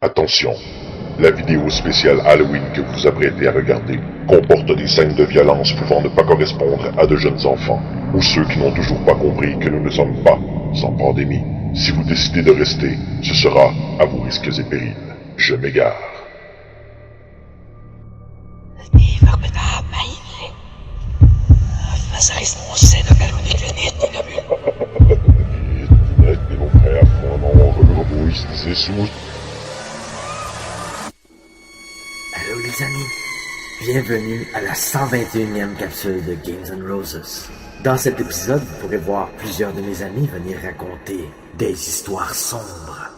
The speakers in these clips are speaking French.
Attention, la vidéo spéciale Halloween que vous vous apprêtez à regarder comporte des scènes de violence pouvant ne pas correspondre à de jeunes enfants, ou ceux qui n'ont toujours pas compris que nous ne sommes pas en pandémie. Si vous décidez de rester, ce sera à vos risques et périls. Je m'égare. Allô les amis, bienvenue à la 121e capsule de Games and Roses. Dans cet épisode, vous pourrez voir plusieurs de mes amis venir raconter des histoires sombres,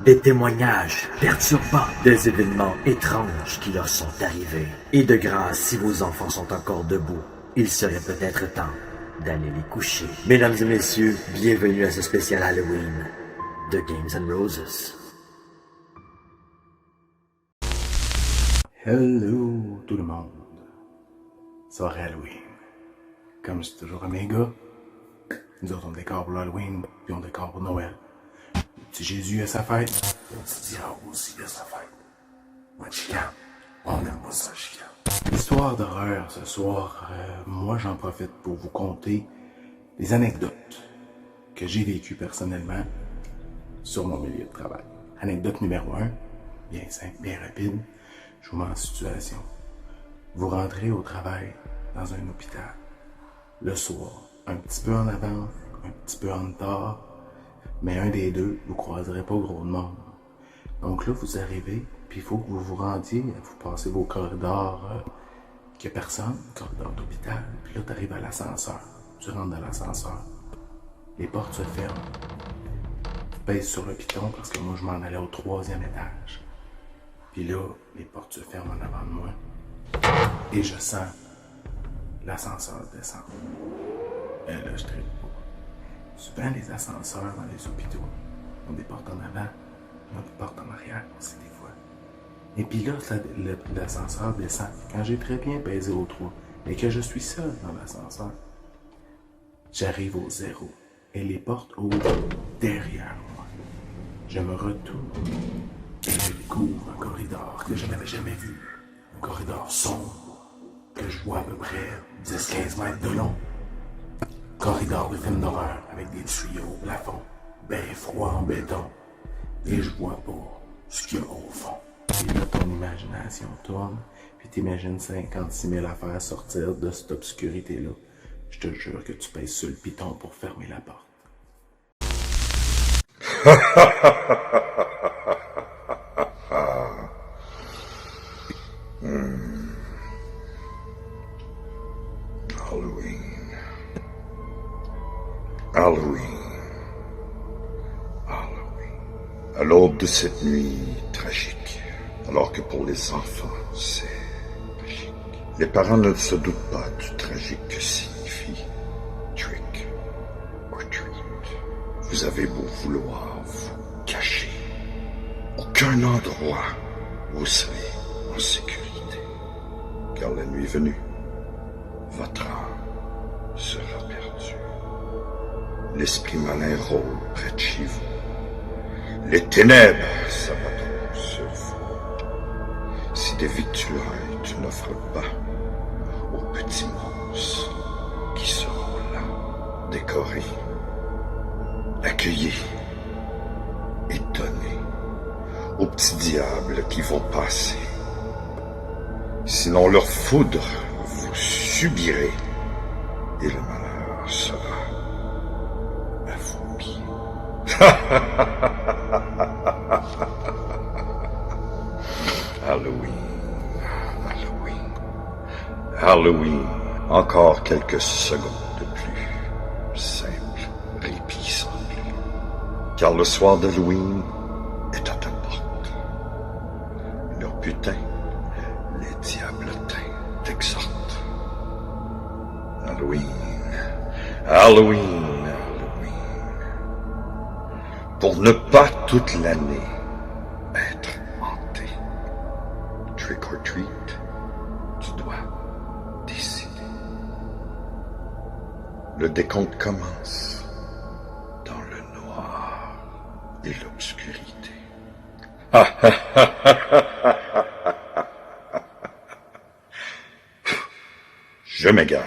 des témoignages perturbants, des événements étranges qui leur sont arrivés. Et de grâce, si vos enfants sont encore debout, il serait peut-être temps d'aller les coucher. Mesdames et messieurs, bienvenue à ce spécial Halloween de Games and Roses. Hello tout le monde. Soirée Halloween. Comme c'est toujours à mes gars, nous autres on décore pour l'Halloween, puis on décore pour Noël. Le petit Jésus à sa fête, le petit diable aussi à sa fête. Moi chicane, on aime pas ça chicane. L'histoire d'horreur ce soir, moi j'en profite pour vous conter des anecdotes que j'ai vécues personnellement sur mon milieu de travail. Anecdote numéro 1, bien simple, bien rapide. Je vous mets en situation. Vous rentrez au travail dans un hôpital. Le soir, un petit peu en avance, un petit peu en retard, mais un des deux, vous croiserez pas gros de monde. Donc là, vous arrivez, puis il faut que vous vous rendiez, vous passez vos corridors, qu'il n'y a personne, corridor d'hôpital, puis là, tu arrives à l'ascenseur. Tu rentres dans l'ascenseur. Les portes se ferment. Tu pèses sur le piton parce que moi, je m'en allais au 3e étage. Puis là, les portes se ferment en avant de moi. Et je sens l'ascenseur descendre. Et là, je tripe pas. Souvent, les ascenseurs dans les hôpitaux ont des portes en avant, ont des portes en arrière aussi des fois. Et puis là, l'ascenseur descend. Quand j'ai très bien pesé au 3 et que je suis seul dans l'ascenseur, j'arrive au 0 et les portes ouvrent derrière moi. Je me retourne. Et je découvre un corridor que je n'avais jamais vu. Un corridor sombre, que je vois à peu près 10-15 mètres de long. Corridor de film d'horreur avec des tuyaux au plafond, bien froid en béton. Et je vois pas ce qu'il y a au fond. Et là, ton imagination tourne, puis t'imagines 56 000 affaires sortir de cette obscurité-là. Je te jure que tu pèses sur le piton pour fermer la porte. Halloween. À l'aube de cette nuit tragique, alors que pour les enfants, c'est tragique. Les parents ne se doutent pas du tragique que signifie trick or treat. Vous avez beau vouloir vous cacher, aucun endroit où vous serez en sécurité, car la nuit venue, votre âme sera perdue. L'esprit malin rôde près de chez vous. Les ténèbres s'abattront sur vous. Si des victuailles tu n'offres pas aux petits monstres qui seront là, décorés, accueillis, étonnés, aux petits diables qui vont passer. Sinon leur foudre vous subirez et le malheur sera à vos pieds. Halloween. Encore quelques secondes de plus. Simple répit sanglé. Car le soir d'Halloween est à ta porte. Leur putain, les diablotins t'exhortent. Halloween. Pour ne pas toute l'année être hanté. Trick or treat, tu dois décider. Le décompte commence dans le noir et l'obscurité. Je m'égare.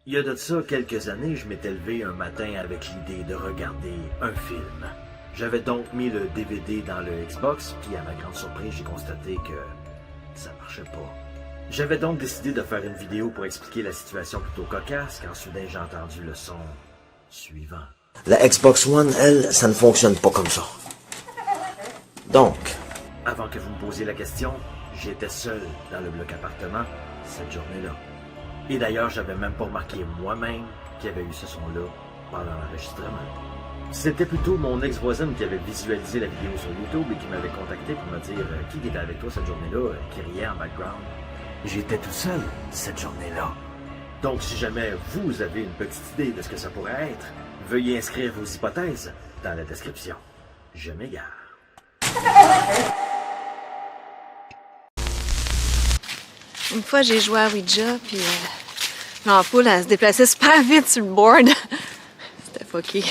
Il y a de ça quelques années, je m'étais levé un matin avec l'idée de regarder un film. J'avais donc mis le DVD dans le Xbox, puis à ma grande surprise, j'ai constaté que ça marchait pas. J'avais donc décidé de faire une vidéo pour expliquer la situation plutôt cocasse, quand soudain j'ai entendu le son suivant. La Xbox One, elle, ça ne fonctionne pas comme ça. Donc, Avant que vous me posiez la question, j'étais seul dans le bloc appartement cette journée-là. Et d'ailleurs, j'avais même pas remarqué moi-même qu'il y avait eu ce son-là pendant l'enregistrement. C'était plutôt mon ex-voisine qui avait visualisé la vidéo sur YouTube et qui m'avait contacté pour me dire qui était avec toi cette journée-là, qui riait en background. J'étais tout seul cette journée-là. Donc, si jamais vous avez une petite idée de ce que ça pourrait être, veuillez inscrire vos hypothèses dans la description. Je m'égare. Une fois, j'ai joué à Ouija, puis l'ampoule, elle se déplaçait super vite sur le board. C'était fucké.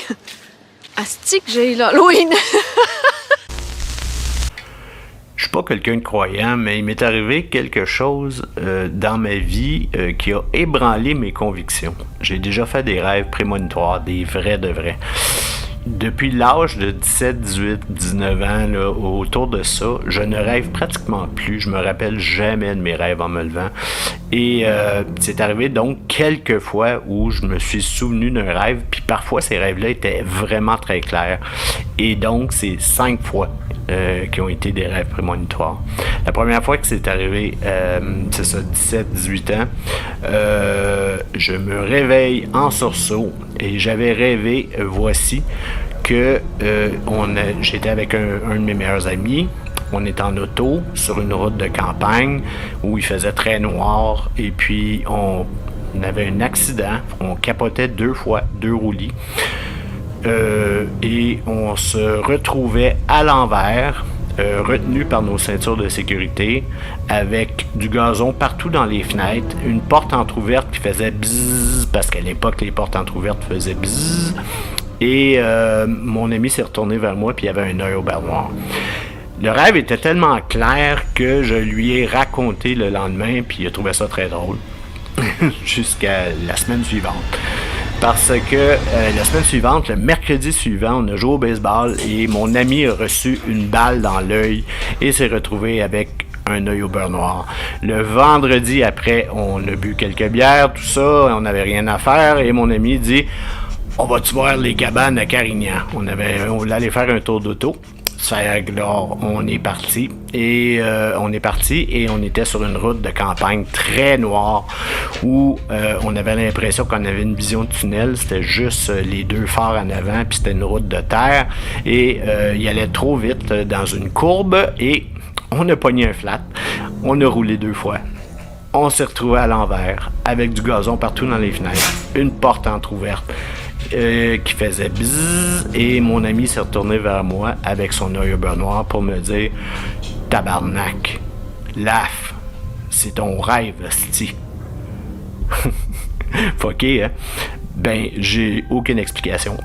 Asti que j'ai eu l'Halloween! Je suis pas quelqu'un de croyant, mais il m'est arrivé quelque chose dans ma vie qui a ébranlé mes convictions. J'ai déjà fait des rêves prémonitoires, des vrais de vrais. Depuis l'âge de 17, 18, 19 ans, là, autour de ça, je ne rêve pratiquement plus. Je me rappelle jamais de mes rêves en me levant. Et c'est arrivé donc quelques fois où je me suis souvenu d'un rêve, puis parfois ces rêves-là étaient vraiment très clairs. Et donc, c'est 5 fois qui ont été des rêves prémonitoires. La première fois que c'est arrivé, c'est ça, 17, 18 ans, je me réveille en sursaut et j'avais rêvé, voici, que j'étais avec un de mes meilleurs amis. On est en auto sur une route de campagne où il faisait très noir et puis on avait un accident. On capotait 2 fois, 2 roulis. Et on se retrouvait à l'envers, retenu par nos ceintures de sécurité, avec du gazon partout dans les fenêtres, une porte entrouverte qui faisait bzzz, parce qu'à l'époque les portes entrouvertes faisaient bzzz. Et mon ami s'est retourné vers moi puis il y avait un œil au beurre noir. Le rêve était tellement clair que je lui ai raconté le lendemain puis il a trouvé ça très drôle. Jusqu'à la semaine suivante. Parce que la semaine suivante, le mercredi suivant, on a joué au baseball et mon ami a reçu une balle dans l'œil et s'est retrouvé avec un œil au beurre noir. Le vendredi après, on a bu quelques bières, tout ça, on n'avait rien à faire et mon ami dit « On va-tu voir les cabanes à Carignan? » On voulait aller faire un tour d'auto. Alors, on est parti et on était sur une route de campagne très noire où on avait l'impression qu'on avait une vision de tunnel. C'était juste les 2 phares en avant puis c'était une route de terre et il allait trop vite dans une courbe et on a pogné un flat. On a roulé 2 fois. On s'est retrouvé à l'envers avec du gazon partout dans les fenêtres, une porte entrouverte. Qui faisait bzzz et mon ami s'est retourné vers moi avec son œil au beurre noir pour me dire « Tabarnak, laf, c'est ton rêve, sti. » Fucké, hein? Ben, j'ai aucune explication.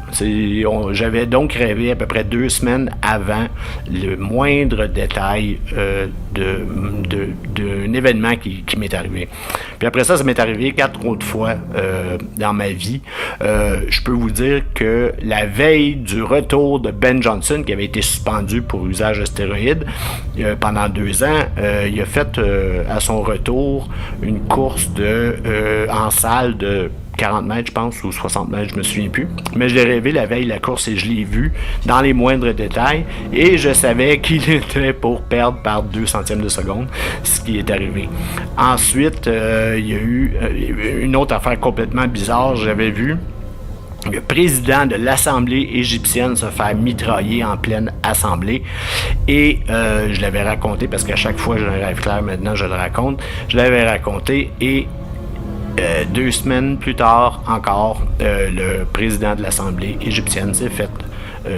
J'avais donc rêvé à peu près 2 semaines avant le moindre détail d'un événement qui m'est arrivé. Puis après ça m'est arrivé 4 autres fois dans ma vie. Je peux vous dire que la veille du retour de Ben Johnson, qui avait été suspendu pour usage de stéroïdes pendant 2 ans, il a fait à son retour une course en salle de 40 mètres, je pense, ou 60 mètres, je me souviens plus. Mais je l'ai rêvé la veille, la course, et je l'ai vu dans les moindres détails. Et je savais qu'il était pour perdre par 2 centièmes de seconde, ce qui est arrivé. Ensuite, il y a eu une autre affaire complètement bizarre. J'avais vu le président de l'Assemblée égyptienne se faire mitrailler en pleine assemblée. Et je l'avais raconté, parce qu'à chaque fois j'ai un rêve clair, maintenant je le raconte. Je l'avais raconté et 2 semaines plus tard encore, le président de l'Assemblée égyptienne s'est fait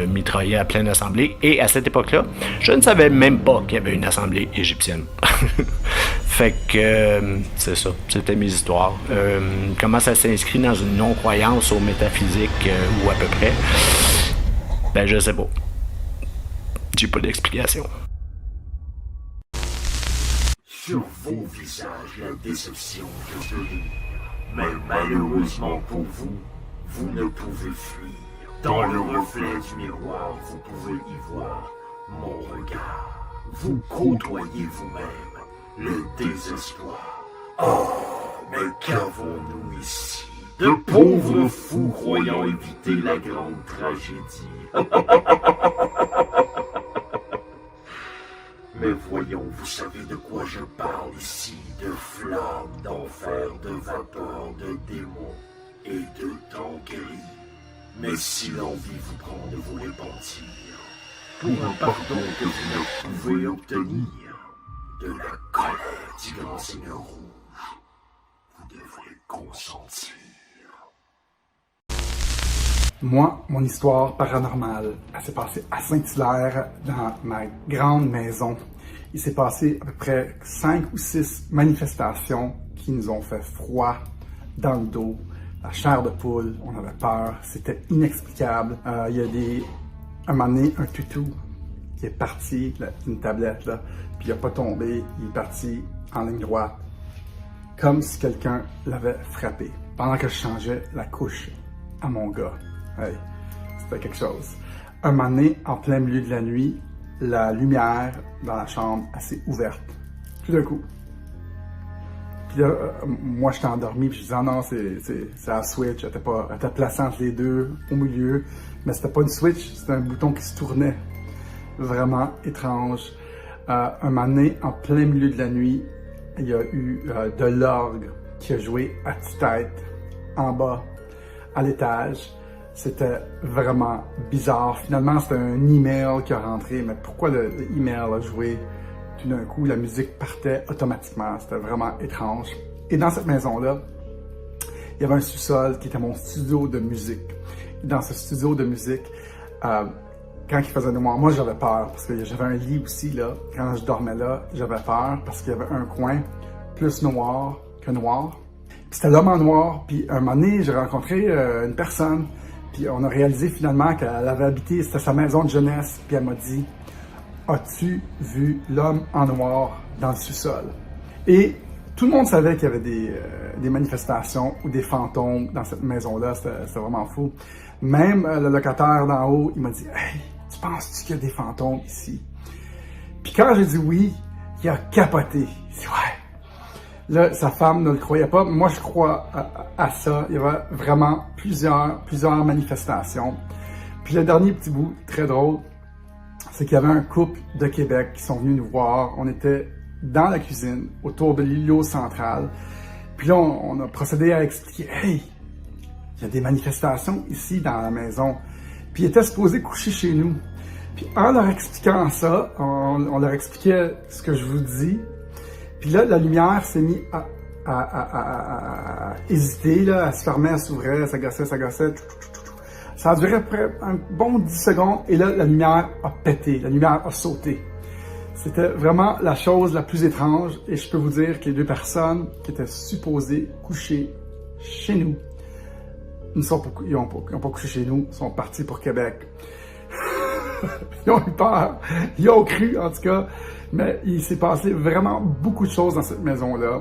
mitrailler à pleine assemblée. Et à cette époque-là, je ne savais même pas qu'il y avait une assemblée égyptienne. Fait que c'est ça, c'était mes histoires. Comment ça s'inscrit dans une non-croyance au métaphysique ou à peu près? Ben je sais pas. J'ai pas d'explication. Sur vos visages, la déception que je lis. Mais malheureusement pour vous, vous ne pouvez fuir. Dans le reflet du miroir, vous pouvez y voir mon regard. Vous côtoyez vous-même le désespoir. Oh, mais qu'avons-nous ici? De pauvres fous croyant éviter la grande tragédie. Mais voyons, vous savez de quoi je parle ici, de flammes, d'enfer, de vapeurs, de démons et de temps gris. Mais si l'envie vous prend de vous repentir, pour un pardon que vous ne pouvez obtenir, de la colère du grand seigneur rouge, vous devrez consentir. Moi, mon histoire paranormale, elle s'est passée à Saint-Hilaire, dans ma grande maison. Il s'est passé à peu près 5 ou 6 manifestations qui nous ont fait froid dans le dos, la chair de poule, on avait peur, c'était inexplicable. Il y a un moment donné, un toutou qui est parti, là, une tablette, là, puis il n'a pas tombé, il est parti en ligne droite, comme si quelqu'un l'avait frappé, pendant que je changeais la couche à mon gars. Hey, c'était quelque chose. Un moment donné, en plein milieu de la nuit, la lumière dans la chambre s'est ouverte. Tout d'un coup. Puis là, moi, j'étais endormi, puis je disais, ah non, c'est la switch, elle était placée entre les deux, au milieu. Mais c'était pas une switch, c'était un bouton qui se tournait. Vraiment étrange. Un moment donné, en plein milieu de la nuit, il y a eu de l'orgue qui a joué à tue-tête, en bas, à l'étage. C'était vraiment bizarre. Finalement, c'était un email qui a rentré. Mais pourquoi le email a joué? Tout d'un coup, la musique partait automatiquement. C'était vraiment étrange. Et dans cette maison-là, il y avait un sous-sol qui était mon studio de musique. Et dans ce studio de musique, quand il faisait noir, moi j'avais peur parce que j'avais un lit aussi là. Quand je dormais là, j'avais peur parce qu'il y avait un coin plus noir que noir. Puis c'était l'homme en noir. Puis un moment donné, j'ai rencontré une personne. Puis on a réalisé finalement qu'elle avait habité, c'était sa maison de jeunesse. Puis elle m'a dit, as-tu vu l'homme en noir dans le sous-sol? Et tout le monde savait qu'il y avait des manifestations ou des fantômes dans cette maison-là. C'était vraiment fou. Même le locataire d'en haut, il m'a dit, hey, tu penses-tu qu'il y a des fantômes ici? Puis quand j'ai dit oui, il a capoté. Il dit, ouais. Là, sa femme ne le croyait pas. Moi, je crois à ça. Il y avait vraiment plusieurs manifestations. Puis le dernier petit bout, très drôle, c'est qu'il y avait un couple de Québec qui sont venus nous voir. On était dans la cuisine, autour de l'îlot central. Puis là, on a procédé à expliquer, hey, il y a des manifestations ici dans la maison. Puis ils étaient supposés coucher chez nous. Puis en leur expliquant ça, on leur expliquait ce que je vous dis. Puis là, la lumière s'est mise à hésiter, là, elle se fermait, elle s'ouvrait, elle s'agaçait. Ça a duré à peu près un bon 10 secondes et là, la lumière a pété, la lumière a sauté. C'était vraiment la chose la plus étrange et je peux vous dire que les deux personnes qui étaient supposées coucher chez nous, ils n'ont pas couché chez nous, ils sont partis pour Québec. Ils ont eu peur, ils ont cru en tout cas, mais il s'est passé vraiment beaucoup de choses dans cette maison-là.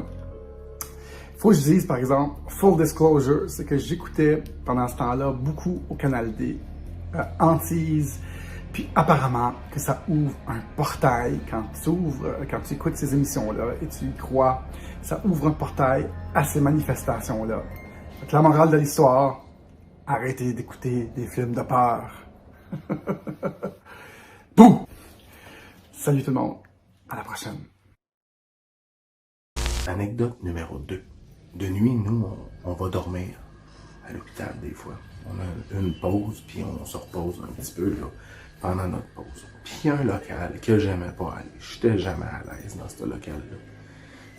Il faut que je dise, par exemple, full disclosure, c'est que j'écoutais pendant ce temps-là beaucoup au Canal D, Antise, puis apparemment que ça ouvre un portail quand tu écoutes ces émissions-là et tu y crois, ça ouvre un portail à ces manifestations-là. Donc, la morale de l'histoire, arrêtez d'écouter des films de peur. Bouh! Salut tout le monde, à la prochaine. Anecdote numéro 2. De nuit, nous, on va dormir à l'hôpital des fois. On a une pause, puis on se repose un petit peu là, pendant notre pause. Puis il y a un local que j'aimais pas aller. J'étais jamais à l'aise dans ce local-là.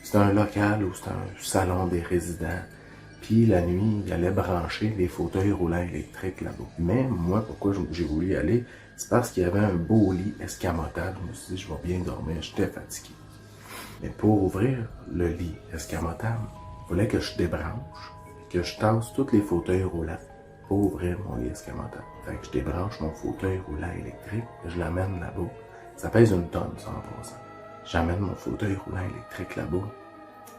C'était un local où c'était un salon des résidents. Puis la nuit, il allait brancher des fauteuils roulants électriques là-bas. Mais moi, pourquoi j'ai voulu y aller? C'est parce qu'il y avait un beau lit escamotable. Je me suis dit, je vais bien dormir, j'étais fatigué. Mais pour ouvrir le lit escamotable, il fallait que je débranche, que je tasse tous les fauteuils roulants pour ouvrir mon lit escamotable. Fait que je débranche mon fauteuil roulant électrique, je l'amène là-bas. Ça pèse une tonne, ça, en passant. J'amène mon fauteuil roulant électrique là-bas.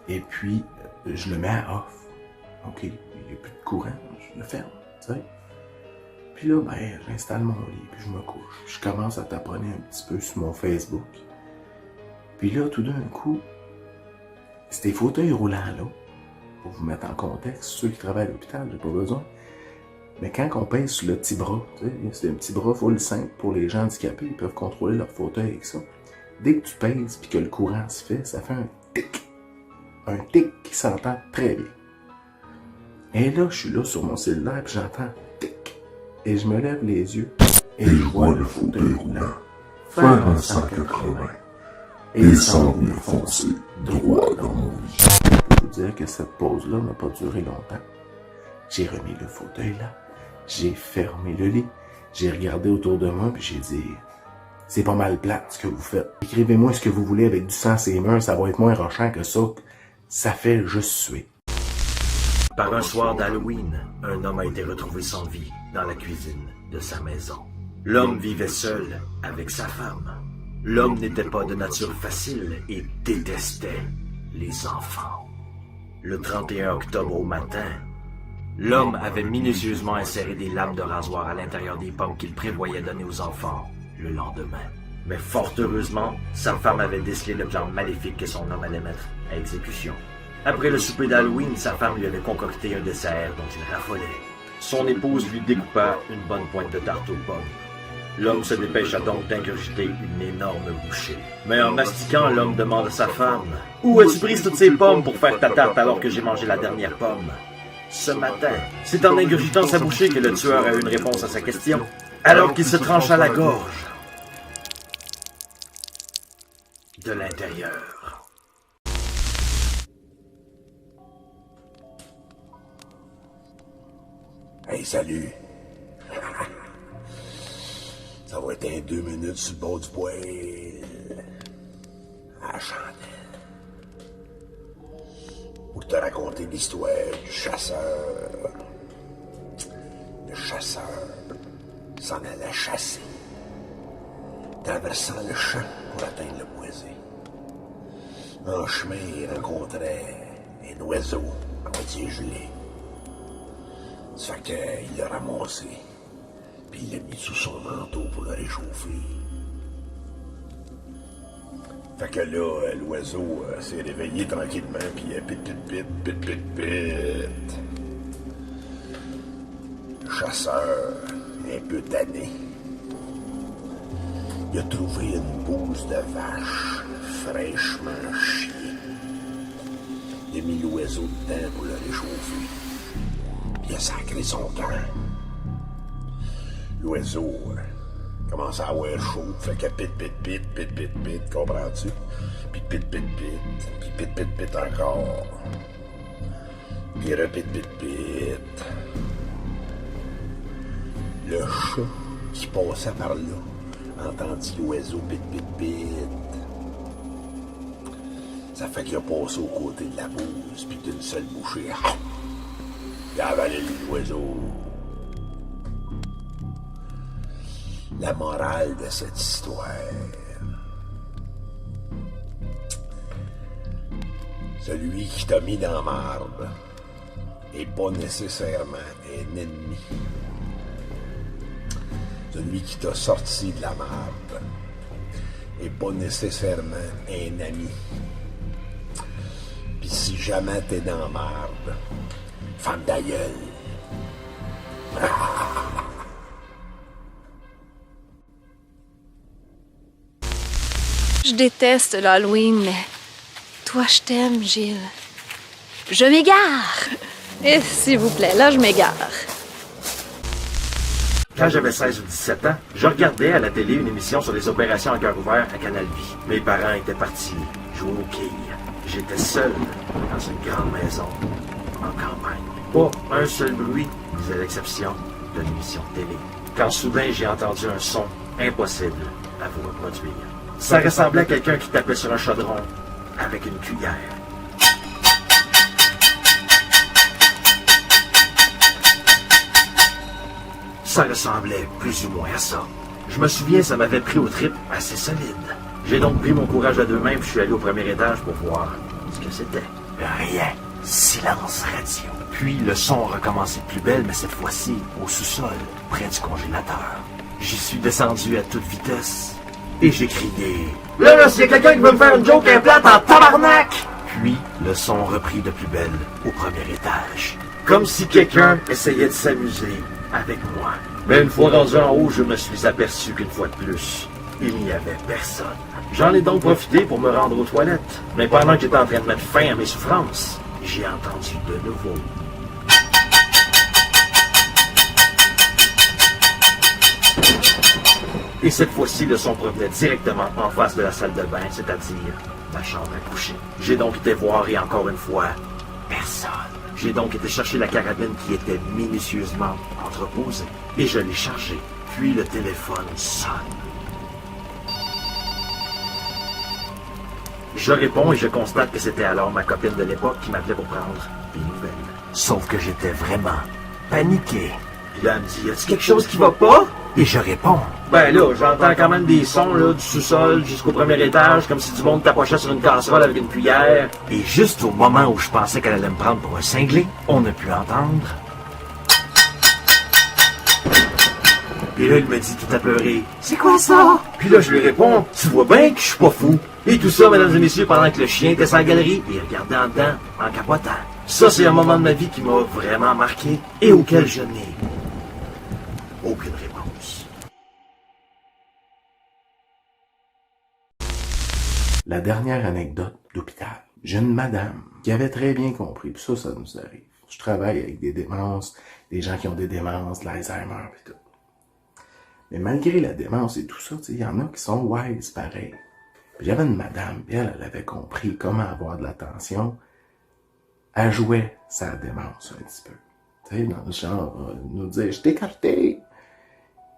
Et puis, je le mets à off. OK, il n'y a plus de courant, je le ferme, tu sais. Puis là, ben, j'installe mon lit, puis je me couche. Je commence à taponner un petit peu sur mon Facebook. Puis là, tout d'un coup, ces fauteuils roulants-là, pour vous mettre en contexte, ceux qui travaillent à l'hôpital, j'ai pas besoin. Mais quand on pèse sur le petit bras, tu sais, c'est un petit bras full simple pour les gens handicapés, ils peuvent contrôler leur fauteuil avec ça. Dès que tu pèses puis que le courant se fait, ça fait un tic. Un tic qui s'entend très bien. Et là, je suis là sur mon cellulaire puis j'entends tic. Et je me lève les yeux et je vois le fauteuil roulant faire un 180 et s'en venir foncer droit dans mon lit. Je peux vous dire que cette pause-là n'a pas duré longtemps. J'ai remis le fauteuil là, j'ai fermé le lit, j'ai regardé autour de moi puis j'ai dit « C'est pas mal plate ce que vous faites. Écrivez-moi ce que vous voulez avec du sang sur les murs, ça va être moins rochant que ça. Ça fait juste suer. » Par un soir d'Halloween, un homme a été retrouvé sans vie dans la cuisine de sa maison. L'homme vivait seul avec sa femme. L'homme n'était pas de nature facile et détestait les enfants. Le 31 octobre au matin, l'homme avait minutieusement inséré des lames de rasoir à l'intérieur des pommes qu'il prévoyait donner aux enfants le lendemain. Mais fort heureusement, sa femme avait décelé le plan maléfique que son homme allait mettre à exécution. Après le souper d'Halloween, sa femme lui avait concocté un dessert dont il raffolait. Son épouse lui découpa une bonne pointe de tarte aux pommes. L'homme se dépêcha donc d'ingurgiter une énorme bouchée. Mais en mastiquant, l'homme demande à sa femme « Où as-tu pris toutes ces pommes pour faire ta tarte alors que j'ai mangé la dernière pomme ?» Ce matin, c'est en ingurgitant sa bouchée que le tueur a eu une réponse à sa question, alors qu'il se trancha la gorge de l'intérieur. Hey, salut! Ça va être un 2 minutes sur le bord du poêle. À la chandelle. Pour te raconter l'histoire du chasseur. Le chasseur s'en allait chasser, traversant le champ pour atteindre le boisé. En chemin, il rencontrait un oiseau à moitié gelé. Ça fait qu'il l'a ramassé, puis il l'a mis sous son manteau pour le réchauffer. Fait que là, l'oiseau s'est réveillé tranquillement, puis pit. Le chasseur, un peu tanné, il a trouvé une bouse de vache fraîchement chiée. Il a mis l'oiseau dedans pour le réchauffer. Puis il a sacré son camp. L'oiseau commence à avoir chaud, fait que pit, comprends-tu? Puis pit, puis encore. Puis repit. Le chat qui passait par là entendit l'oiseau pit. Ça fait qu'il a passé aux côtés de la bouse, puis d'une seule bouchée, il a avalé l'oiseau. La morale de cette histoire. Celui qui t'a mis dans la marde est pas nécessairement un ennemi. Celui qui t'a sorti de la marde est pas nécessairement un ami. Puis si jamais t'es dans la marde, femme ta gueule. Je déteste l'Halloween, mais toi, je t'aime, Gilles. Je m'égare. Et s'il vous plaît, là, je m'égare. Quand j'avais 16 ou 17 ans, je regardais à la télé une émission sur les opérations à cœur ouvert à Canal Vie. Mes parents étaient partis jouer aux quilles. J'étais seul dans une grande maison en campagne. Pas un seul bruit, à l'exception de l'émission de télé. Quand soudain j'ai entendu un son impossible à vous reproduire. Ça ressemblait à quelqu'un qui tapait sur un chaudron avec une cuillère. Ça ressemblait plus ou moins à ça. Je me souviens, ça m'avait pris au trip assez solide. J'ai donc pris mon courage à deux mains puis je suis allé au premier étage pour voir ce que c'était. Rien. Silence radio. Puis le son a recommencé de plus belle, mais cette fois-ci au sous-sol, près du congélateur. J'y suis descendu à toute vitesse et j'ai crié « Là, s'il y a quelqu'un qui veut me faire une joke implante en tabarnak! » Puis le son reprit de plus belle au premier étage. Comme si quelqu'un essayait de s'amuser avec moi. Mais une fois rendu en haut, je me suis aperçu qu'une fois de plus, il n'y avait personne. J'en ai donc profité pour me rendre aux toilettes. Mais pendant que j'étais en train de mettre fin à mes souffrances, j'ai entendu de nouveau. Et cette fois-ci, le son provenait directement en face de la salle de bain, c'est-à-dire ma chambre à coucher. J'ai donc été voir et encore une fois, personne. J'ai donc été chercher la carabine qui était minutieusement entreposée et je l'ai chargée. Puis le téléphone sonne. Je réponds et je constate que c'était alors ma copine de l'époque qui m'appelait pour prendre des nouvelles. Sauf que j'étais vraiment paniqué. Puis là, elle me dit, y a-t-il quelque chose qui va pas? Et je réponds. Ben là, j'entends quand même des sons là, du sous-sol jusqu'au premier étage, comme si du monde tapochait sur une casserole avec une cuillère. Et juste au moment où je pensais qu'elle allait me prendre pour un cinglé, on a pu entendre. Et là, il me dit tout apeuré, « C'est quoi ça? » Puis là, je lui réponds, « Tu vois bien que je suis pas fou. » Et tout ça, mesdames et messieurs, pendant que le chien était sur la galerie et il regardait en dedans en capotant. Ça, c'est un moment de ma vie qui m'a vraiment marqué et auquel je n'ai aucune réponse. La dernière anecdote d'hôpital. J'ai une madame qui avait très bien compris, puis ça nous arrive. Je travaille avec des démences, des gens qui ont des démences, de l'Alzheimer et tout. Mais malgré la démence et tout ça, il y en a qui sont wise pareil. Puis j'avais une madame, puis elle avait compris comment avoir de l'attention. Elle jouait sa démence un petit peu. Tu sais, dans le genre, nous disait, je t'ai écarté.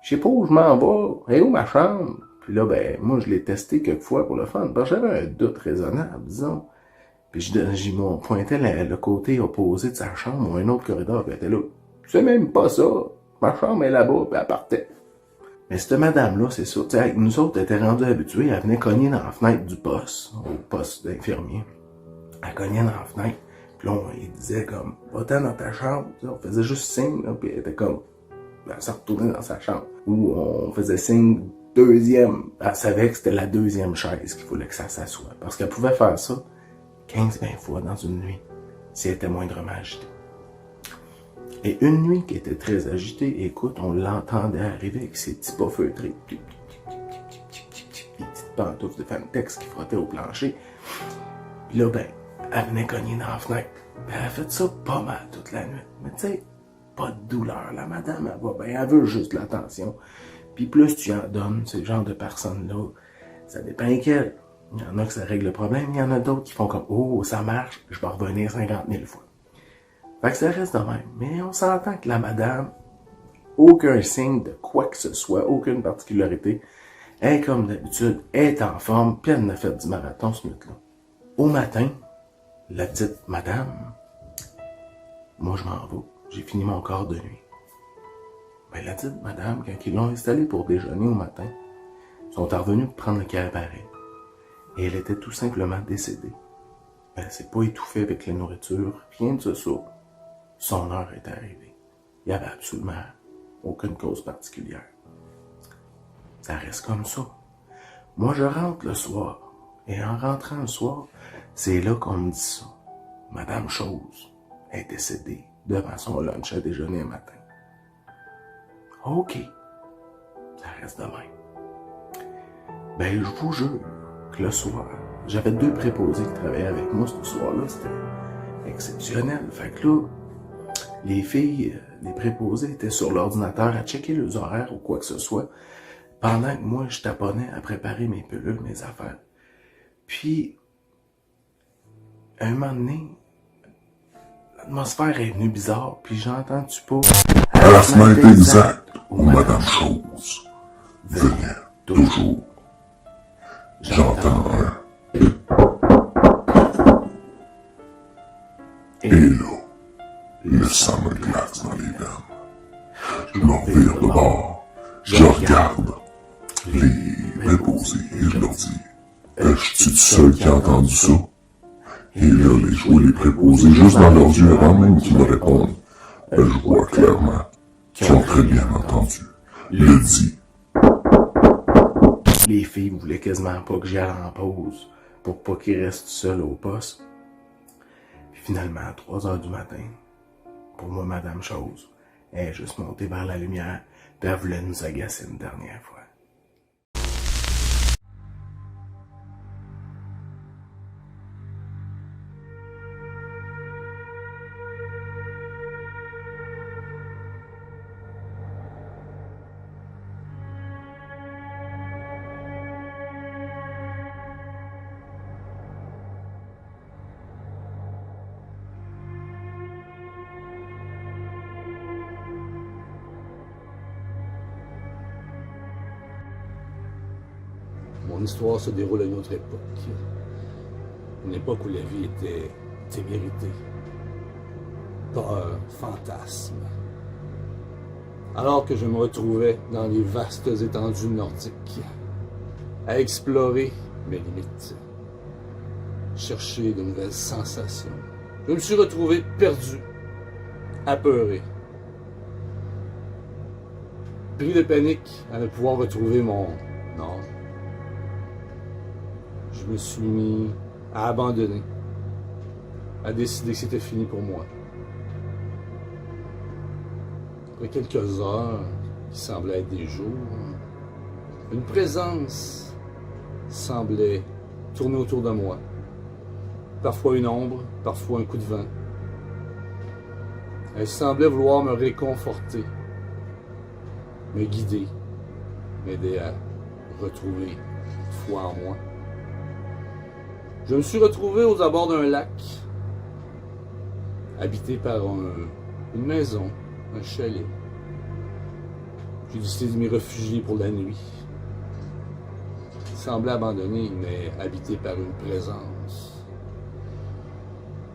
Je sais pas où je m'en vais. Et où ma chambre? Puis là, ben, moi, je l'ai testé quelques fois pour le fun. Parce que j'avais un doute raisonnable, disons. Puis j'y pointais le côté opposé de sa chambre ou un autre corridor, puis elle était là. C'est même pas ça. Ma chambre est là-bas, puis elle partait. Mais cette madame-là, c'est ça. Tu sais, nous autres, elle était rendus habitués. Elle venait cogner dans la fenêtre du poste, au poste d'infirmier. Elle cognait dans la fenêtre. Puis là, il disait comme, va-t'en dans ta chambre. On faisait juste signe, là, puis elle était comme, elle s'est retournée dans sa chambre. Ou on faisait signe deuxième. Elle savait que c'était la deuxième chaise qu'il fallait que ça s'assoie. Parce qu'elle pouvait faire ça 15-20 fois dans une nuit, si elle était moindrement agitée. Et une nuit qui était très agitée, écoute, on l'entendait arriver avec ses petits pas feutrés, des petites pantoufles de Fantex qui frottaient au plancher. Puis là, ben, elle venait cogner dans la fenêtre. Ben, elle a fait ça pas mal toute la nuit. Mais tu sais, pas de douleur. La madame, elle va bien, elle veut juste l'attention. Puis plus tu en donnes, ce genre de personnes-là, ça dépend qu'elle. Il y en a que ça règle le problème, il y en a d'autres qui font comme « Oh, ça marche, je vais revenir 50 000 fois. » Fait que ça reste de même. Mais on s'entend que la madame, aucun signe de quoi que ce soit, aucune particularité, elle, comme d'habitude, est en forme, puis elle en a fait du marathon ce minute-là. Au matin, la petite madame, moi je m'en vais, j'ai fini mon quart de nuit. Ben la petite madame, quand ils l'ont installée pour déjeuner au matin, sont revenus pour prendre le cabaret. Et elle était tout simplement décédée. Elle s'est pas étouffée avec la nourriture, rien de ça. Son heure est arrivée. Il n'y avait absolument aucune cause particulière. Ça reste comme ça. Moi, je rentre le soir. Et en rentrant le soir, c'est là qu'on me dit ça. Madame Chose est décédée devant son lunch à déjeuner le matin. OK. Ça reste de même. Ben, je vous jure que le soir, j'avais 2 préposés qui travaillaient avec moi ce soir-là. C'était exceptionnel. Fait que là, les filles, les préposés étaient sur l'ordinateur à checker leurs horaires ou quoi que ce soit, pendant que moi, je taponnais à préparer mes pilules, mes affaires. Puis, un moment donné, l'atmosphère est venue bizarre, puis j'entends-tu pas... À la fenêtre exacte où Madame Chose venait toujours, j'entends un... Et là, le sang me glace dans les veines. Je me revire de bord, je regarde, Je suis tout seul qui a entendu ça. Et là, les préposés, juste dans leurs yeux, avant même qu'ils me répondent, je vois clairement qu'ils ont très bien entendu. Le dit. Les filles voulaient quasiment pas que j'y aille en pause pour pas qu'ils restent seuls au poste. Puis finalement, à 3 heures du matin, pour moi, Madame Chose, elle est juste montée vers la lumière, puis elle voulait nous agacer une dernière fois. Mon histoire se déroule à une autre époque. Une époque où la vie était témérité, peur, fantasme. Alors que je me retrouvais dans les vastes étendues nordiques, à explorer mes limites, chercher de nouvelles sensations. Je me suis retrouvé perdu, apeuré, pris de panique à ne pouvoir retrouver mon nom. Je me suis mis à abandonner, à décider que c'était fini pour moi. Après quelques heures, qui semblaient être des jours, une présence semblait tourner autour de moi. Parfois une ombre, parfois un coup de vent. Elle semblait vouloir me réconforter, me guider, m'aider à retrouver foi en moi. Je me suis retrouvé aux abords d'un lac, habité par une maison, un chalet. J'ai décidé de m'y réfugier pour la nuit. Il semblait abandonné, mais habité par une présence.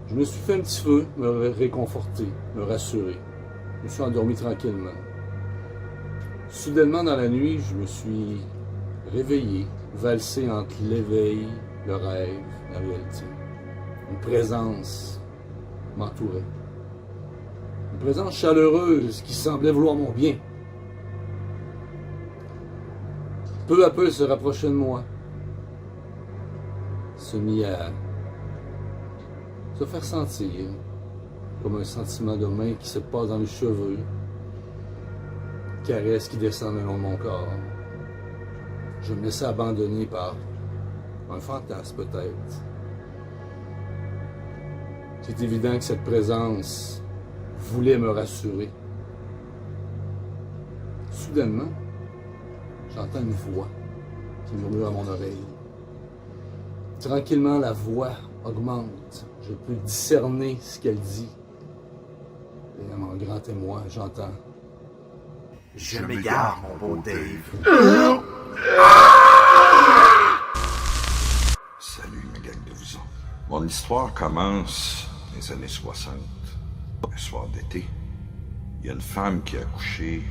Je me suis fait un petit feu, me réconforter, me rassurer. Je me suis endormi tranquillement. Soudainement, dans la nuit, je me suis réveillé, valsé entre l'éveil, le rêve, la réalité. Une présence m'entourait. Une présence chaleureuse qui semblait vouloir mon bien. Peu à peu, elle se rapprochait de moi. Se mit à se faire sentir comme un sentiment de main qui se passe dans les cheveux. Caresse qui descend le long de mon corps. Je me laissais abandonner par un fantasme peut-être. C'est évident que cette présence voulait me rassurer. Soudainement, j'entends une voix qui murmure à mon oreille. Tranquillement, la voix augmente. Je peux discerner ce qu'elle dit. Et à mon grand témoin, j'entends. Je m'égare, mon beau Dave. Salut, ma gang de vous autres. Mon histoire commence dans les années 60. Un soir d'été, il y a une femme qui a accouché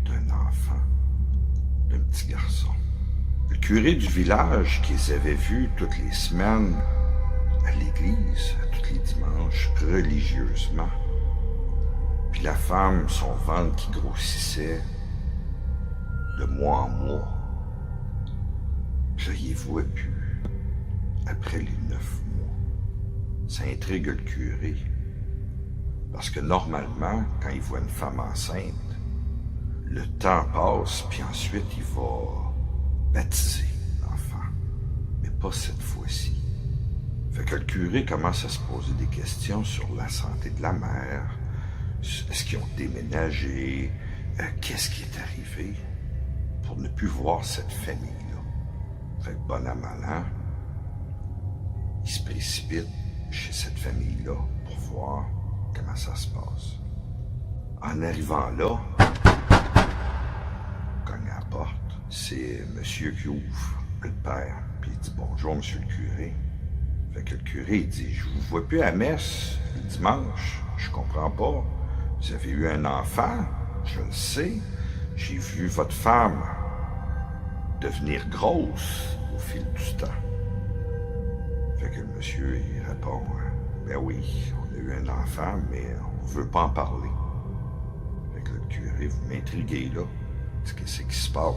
d'un enfant, d'un petit garçon. Le curé du village, qui les avait vus toutes les semaines à l'église, à tous les dimanches, religieusement. Puis la femme, son ventre qui grossissait de mois en mois. Je y vois plus après les 9 mois. Ça intrigue le curé. Parce que normalement, quand il voit une femme enceinte, le temps passe, puis ensuite il va baptiser l'enfant. Mais pas cette fois-ci. Fait que le curé commence à se poser des questions sur la santé de la mère. Est-ce qu'ils ont déménagé? Qu'est-ce qui est arrivé? Pour ne plus voir cette famille-là. Fait que bon à mal an, il se précipite chez cette famille-là pour voir comment ça se passe. En arrivant là, cogne à la porte, c'est monsieur qui ouvre, le père, puis il dit « Bonjour, monsieur le curé ». Fait que le curé, il dit « Je vous vois plus à messe le dimanche, je comprends pas. Vous avez eu un enfant, je le sais. J'ai vu votre femme devenir grosse au fil du temps. monsieur, il répond, ben oui, on a eu un enfant, mais on veut pas en parler. Fait que le curé, vous m'intriguez là. Qu'est-ce qui se passe?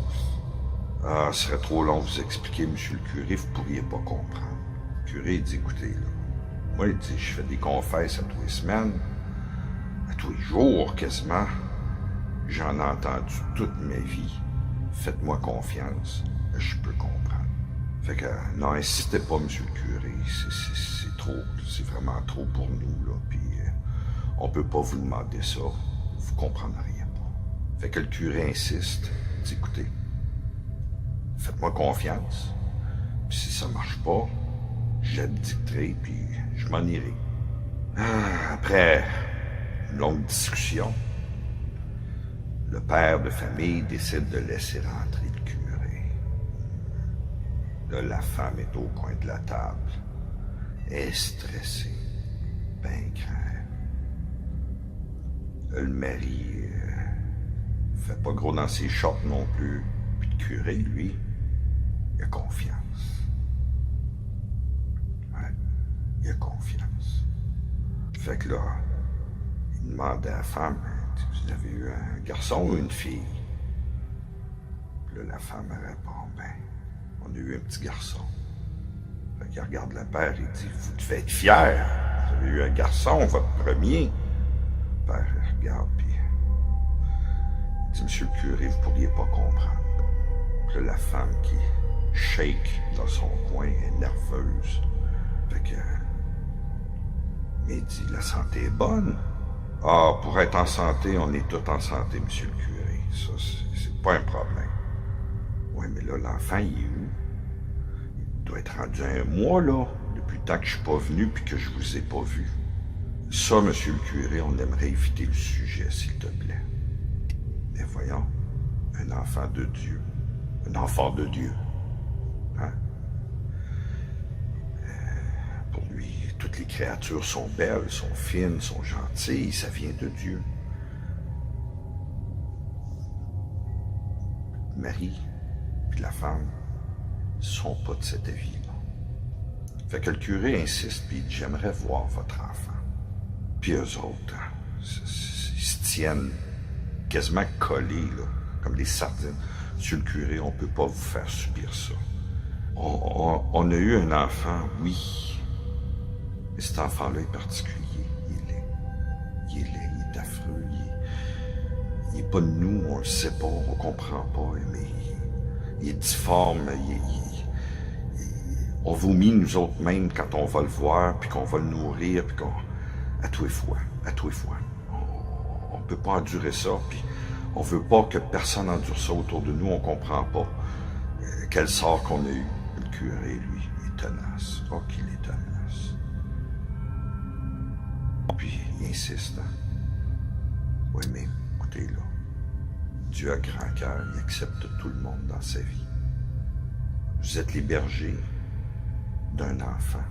Ah, ce serait trop long de vous expliquer, monsieur le curé, vous pourriez pas comprendre. Le curé dit, écoutez, là, moi, il dit, je fais des confesses à tous les semaines, à tous les jours quasiment. J'en ai entendu toute ma vie. Faites-moi confiance, je peux comprendre. Fait que, non, insistez pas, monsieur le curé, c'est trop, c'est vraiment trop pour nous, là, puis on peut pas vous demander ça, vous comprendriez pas. Fait que le curé insiste, il dit, écoutez, faites-moi confiance, puis si ça marche pas, je l'abdiquerai, puis je m'en irai. Après une longue discussion, le père de famille décide de laisser rentrer le curé. Là, la femme est au coin de la table, elle est stressée, ben crainte. Le mari fait pas gros dans ses shorts non plus, puis le curé, lui, il a confiance. Ouais, il a confiance. Fait que là, il demande à la femme, vous avez eu un garçon ou une fille? Puis là, la femme répond, ben, on a eu un petit garçon. Fait qu'il regarde le père et dit, vous devez être fier. Vous avez eu un garçon, votre premier. Le père regarde, puis il dit, monsieur le curé, vous pourriez pas comprendre. Puis là, la femme qui shake dans son coin est nerveuse. Fait que, il dit, la santé est bonne. Ah, pour être en santé, on est tous en santé, monsieur le curé. Ça, c'est pas un problème. Oui, mais là, l'enfant, il est où? Il doit être rendu 1 mois, là, depuis le temps que je suis pas venu puis que je vous ai pas vu. Ça, monsieur le curé, on aimerait éviter le sujet, s'il te plaît. Mais voyons, un enfant de Dieu. Un enfant de Dieu. Hein? Pour lui, toutes les créatures sont belles, sont fines, sont gentilles, ça vient de Dieu. Marie puis la femme sont pas de cet avis-là. Fait que le curé insiste puis il dit, j'aimerais voir votre enfant. Puis eux autres, ils se tiennent quasiment collés, là, comme des sardines. Monsieur le curé, on peut pas vous faire subir ça. On a eu un enfant, oui. Mais cet enfant-là est particulier. Il est laid. Il est laid, il est affreux. Il est pas de nous, on le sait pas, on comprend pas, mais il est difforme. On vomit nous autres même quand on va le voir, puis qu'on va le nourrir, puis qu'on... À tous les fois. On peut pas endurer ça, puis on veut pas que personne endure ça autour de nous, on comprend pas quel sort qu'on a eu. Le curé, lui, est tenace. Oh, qu'il est tenace. Puis, il insiste, hein. Oui, mais écoutez, là, Dieu a grand cœur, il accepte tout le monde dans sa vie. Vous êtes les bergers d'un enfant.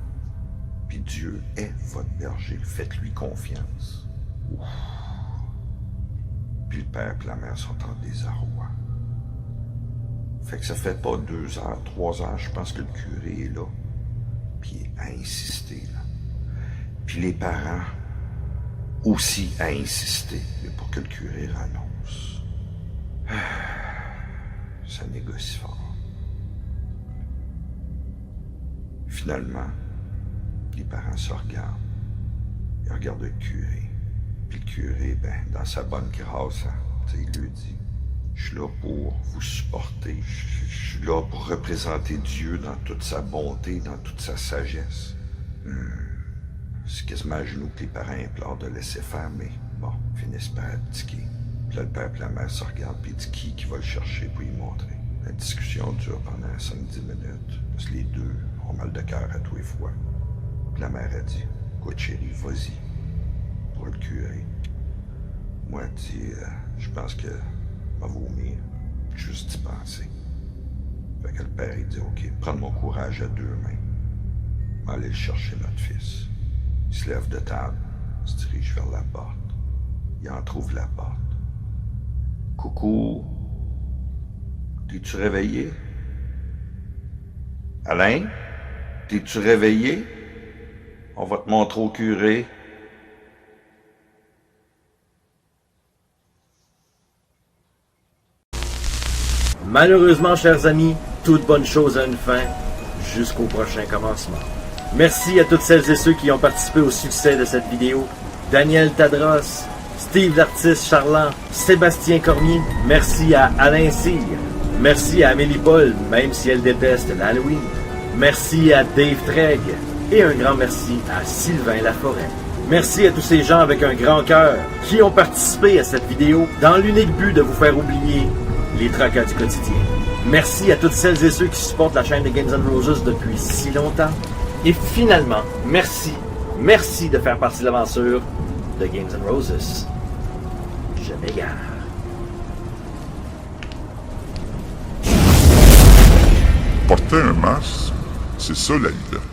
Puis Dieu est votre berger. Faites-lui confiance. Ouf. Puis le père et la mère sont en désarroi. Fait que ça fait pas 2 heures, 3 heures, je pense que le curé est là. Puis à insister, là. Puis les parents aussi à insister, mais pour que le curé renonce. Ça négocie fort. Finalement, les parents se regardent. Ils regardent le curé. Puis le curé, ben, dans sa bonne grâce, hein, il lui dit, je suis là pour vous supporter. Je suis là pour représenter Dieu dans toute sa bonté, dans toute sa sagesse. C'est quasiment à genoux que les parents implorent de laisser faire, mais bon, finissent par abdiquer. Puis là, le père et la mère se regardent, puis dit qui va le chercher pour lui montrer. La discussion dure pendant 5-10 minutes, parce que les deux ont mal de cœur à tous les fois. Puis la mère a dit, écoute chérie, vas-y, pour le curé. Moi, elle dit, je pense que va vomir, juste d'y penser. Fait que le père, il dit, OK, prends mon courage à 2 mains. Va aller chercher notre fils. Il se lève de table, se dirige vers la porte. Il en trouve la porte. Coucou, t'es-tu réveillé? Alain, t'es-tu réveillé? On va te montrer au curé. Malheureusement, chers amis, toute bonne chose a une fin, jusqu'au prochain commencement. Merci à toutes celles et ceux qui ont participé au succès de cette vidéo. Daniel Tadros, Steve l'artiste charlant, Sébastien Cormier, merci à Alain Cyr, merci à Amélie Paul, même si elle déteste l'Halloween, merci à Dave Treg, et un grand merci à Sylvain Laforêt. Merci à tous ces gens avec un grand cœur qui ont participé à cette vidéo dans l'unique but de vous faire oublier les tracas du quotidien. Merci à toutes celles et ceux qui supportent la chaîne de Games & Roses depuis si longtemps. Et finalement, merci de faire partie de l'aventure de Games & Roses. Je m'égare. Porter un masque, c'est ça la liberté.